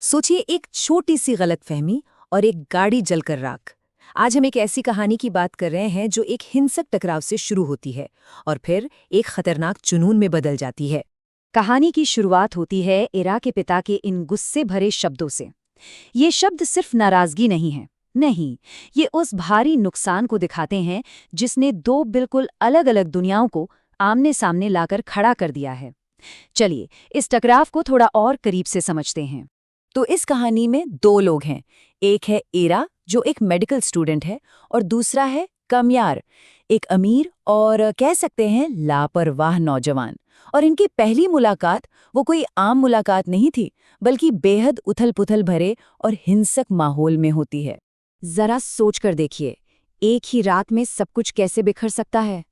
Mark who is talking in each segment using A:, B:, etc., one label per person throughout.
A: सोचिए, एक छोटी सी गलतफहमी और एक गाड़ी जलकर राख। आज हम एक ऐसी कहानी की बात कर रहे हैं जो एक हिंसक टकराव से शुरू होती है और फिर एक खतरनाक जुनून में बदल जाती है।
B: कहानी की शुरुआत होती है इरा के पिता के इन गुस्से भरे शब्दों से। ये शब्द सिर्फ नाराजगी नहीं है, नहीं, ये उस भारी नुकसान को दिखाते हैं जिसने दो बिल्कुल अलग अलग दुनियाओं को आमने सामने लाकर खड़ा कर दिया है। चलिए इस टकराव को थोड़ा और करीब से समझते हैं।
A: तो इस कहानी में दो लोग हैं। एक है इरा, जो एक मेडिकल स्टूडेंट है, और दूसरा है काम्यार, एक अमीर और कह सकते हैं लापरवाह नौजवान। और इनकी पहली मुलाकात वो कोई आम मुलाकात नहीं थी, बल्कि बेहद उथल-पुथल भरे और हिंसक माहौल में होती है।
B: जरा सोच कर देखिए, एक ही रात में सब कुछ कैसे बिखर सकता है।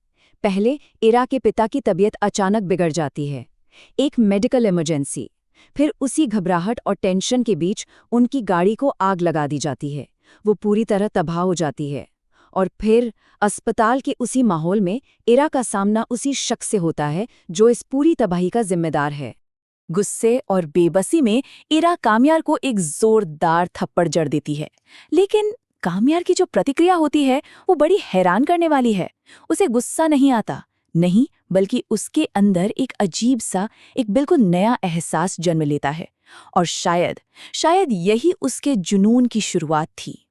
B: पहले इरा के पिता की तबीयत अचानक बिगड़ जाती है, एक मेडिकल इमरजेंसी। फिर उसी घबराहट और टेंशन के बीच उनकी गाड़ी को आग लगा दी जाती है, वो पूरी तरह तबाह हो जाती है। और फिर अस्पताल के उसी माहौल में इरा का सामना उसी शख्स से होता है जो इस पूरी तबाही का जिम्मेदार है।
A: गुस्से और बेबसी में इरा काम्यार को एक जोरदार थप्पड़ जड़ देती है। लेकिन काम्यार की जो प्रतिक्रिया होती है वो बड़ी हैरान करने वाली है। उसे गुस्सा नहीं आता, नहीं, बल्कि उसके अंदर एक अजीब सा, एक बिल्कुल नया एहसास जन्म लेता है। और शायद यही उसके जुनून की शुरुआत थी।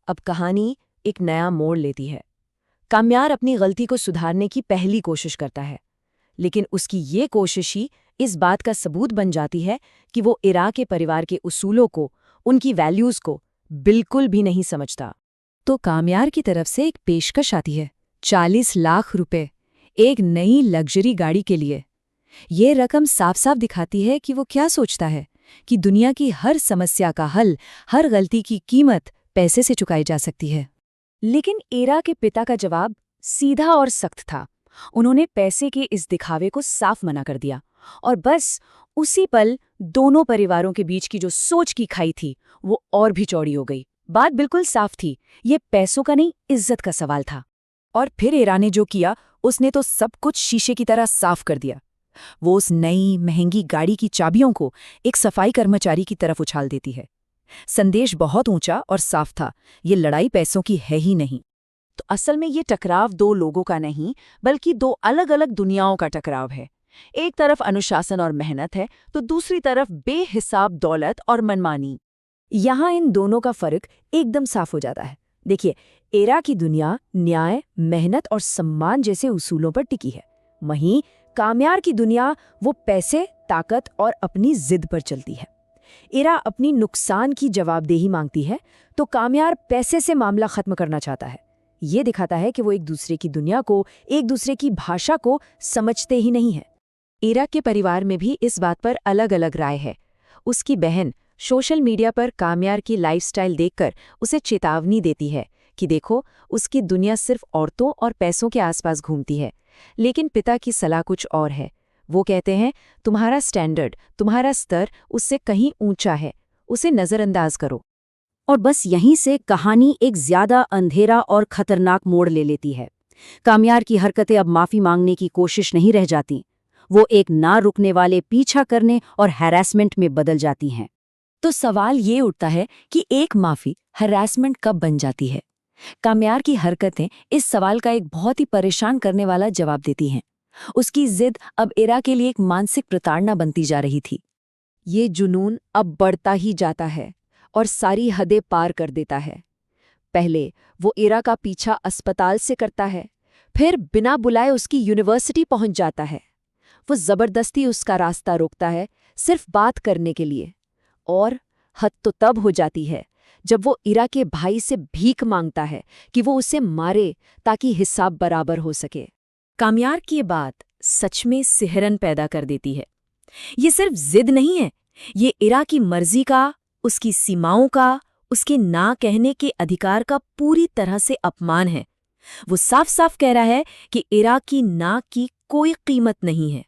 A: अब कहानी एक नया मोड़ लेती है। काम्यार अपनी गलती को सुधारने की पहली कोशिश करता है, लेकिन उसकी ये कोशिश ही इस बात का सबूत बन जाती है कि वो इरा के परिवार के उसूलों को, उनकी वैल्यूज को बिल्कुल भी नहीं समझता। तो काम्यार की तरफ से एक पेशकश आती है, 40 लाख रुपए, एक नई लग्जरी गाड़ी के लिए। ये रकम साफ साफ दिखाती है कि वो क्या सोचता है, कि दुनिया की हर समस्या का हल, हर गलती की कीमत पैसे से चुकाई जा सकती है। लेकिन इरा के पिता का जवाब सीधा और सख्त था। उन्होंने पैसे के इस दिखावे को साफ मना कर दिया। और बस उसी पल दोनों परिवारों के बीच की जो सोच की खाई थी वो और भी चौड़ी हो गई। बात बिल्कुल साफ थी, ये पैसों का नहीं, इज्जत का सवाल था। और फिर इरा ने जो किया, उसने तो सब कुछ शीशे की तरह साफ कर दिया। वो उस नई महंगी गाड़ी की चाबियों को एक सफाई कर्मचारी की तरफ उछाल देती है। संदेश बहुत ऊंचा और साफ था, ये लड़ाई पैसों की है ही नहीं। तो असल में ये टकराव दो लोगों का नहीं, बल्कि दो अलग अलग दुनियाओं का टकराव है। एक तरफ अनुशासन और मेहनत है, तो दूसरी तरफ बेहिसाब दौलत और मनमानी। यहाँ इन दोनों का फर्क एकदम साफ हो जाता है। देखिए, इरा की दुनिया न्याय, मेहनत और सम्मान जैसे उसूलों पर टिकी है। वहीं काम्यार की दुनिया वो पैसे, ताकत और अपनी जिद पर चलती है। इरा अपनी नुकसान की जवाबदेही मांगती है, तो काम्यार पैसे से मामला खत्म करना चाहता है। ये दिखाता है कि वो एक दूसरे की दुनिया को, एक दूसरे की भाषा को समझते ही नहीं है। इरा के परिवार में भी इस बात पर अलग अलग राय है। उसकी बहन सोशल मीडिया पर काम्यार की लाइफस्टाइल देखकर उसे चेतावनी देती है कि देखो, उसकी दुनिया सिर्फ औरतों और पैसों के आसपास घूमती है। लेकिन पिता की सलाह कुछ और है। वो कहते हैं, तुम्हारा स्टैंडर्ड, तुम्हारा स्तर उससे कहीं ऊंचा है, उसे नजरअंदाज करो।
B: और बस यहीं से कहानी एक ज्यादा अंधेरा और खतरनाक मोड़ ले लेती है। काम्यार की हरकतें अब माफी मांगने की कोशिश नहीं रह जाती, वो एक ना रुकने वाले पीछा करने और हैरेसमेंट में बदल जाती हैं।
A: तो सवाल ये उठता है कि एक माफी हैरेसमेंट कब बन जाती है? काम्यार की हरकतें इस सवाल का एक बहुत ही परेशान करने वाला जवाब देती हैं। उसकी जिद अब इरा के लिए एक मानसिक प्रताड़ना बनती जा रही थी।
B: ये जुनून अब बढ़ता ही जाता है और सारी हदें पार कर देता है। पहले वो इरा का पीछा अस्पताल से करता है, फिर बिना बुलाए उसकी यूनिवर्सिटी पहुंच जाता है। वो जबरदस्ती उसका रास्ता रोकता है, सिर्फ बात करने के लिए। और हद तो तब हो जाती है जब वो इरा के भाई से भीख मांगता है कि वो उसे मारे ताकि हिसाब बराबर हो सके।
A: काम्यार की ये बात सच में सिहरन पैदा कर देती है। ये सिर्फ जिद नहीं है, ये इरा की मर्जी का, उसकी सीमाओं का, उसके ना कहने के अधिकार का पूरी तरह से अपमान है। वो साफ साफ कह रहा है कि इरा की ना की कोई कीमत नहीं है।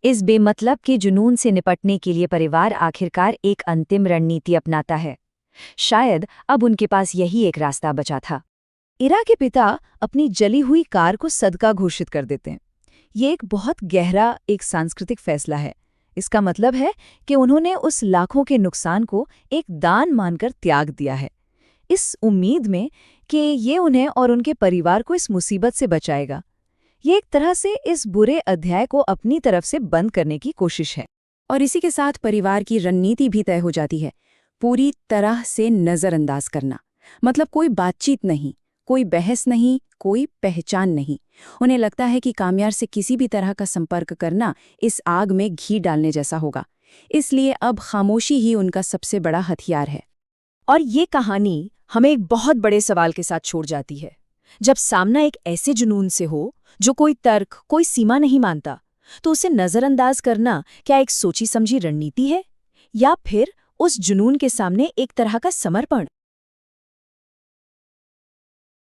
B: इस बेमतलब के जुनून से निपटने के लिए परिवार आखिरकार एक अंतिम रणनीति अपनाता है। शायद अब उनके पास यही एक रास्ता बचा था। इरा के पिता अपनी जली हुई कार को सदका घोषित कर देते हैं। ये एक बहुत गहरा, एक सांस्कृतिक फैसला है।
A: इसका मतलब है कि उन्होंने उस लाखों के नुकसान को एक दान मानकर त्याग दिया है, इस उम्मीद में कि ये उन्हें और उनके परिवार को इस मुसीबत से बचाएगा। ये एक तरह से इस बुरे अध्याय को अपनी तरफ से बंद करने की कोशिश है। और इसी के साथ परिवार की रणनीति भी तय हो जाती है, पूरी तरह से नज़रअंदाज करना। मतलब कोई बातचीत नहीं, कोई बहस नहीं, कोई पहचान नहीं। उन्हें लगता है कि काम्यार से किसी भी तरह का संपर्क करना इस आग में घी डालने जैसा होगा। इसलिए अब खामोशी ही उनका सबसे बड़ा हथियार है।
B: और ये कहानी हमें एक बहुत बड़े सवाल के साथ छोड़ जाती है। जब सामना एक ऐसे जुनून से हो जो कोई तर्क, कोई सीमा नहीं मानता, तो उसे नज़रअंदाज करना क्या एक सोची समझी रणनीति है, या फिर उस जुनून के सामने एक तरह का समर्पण?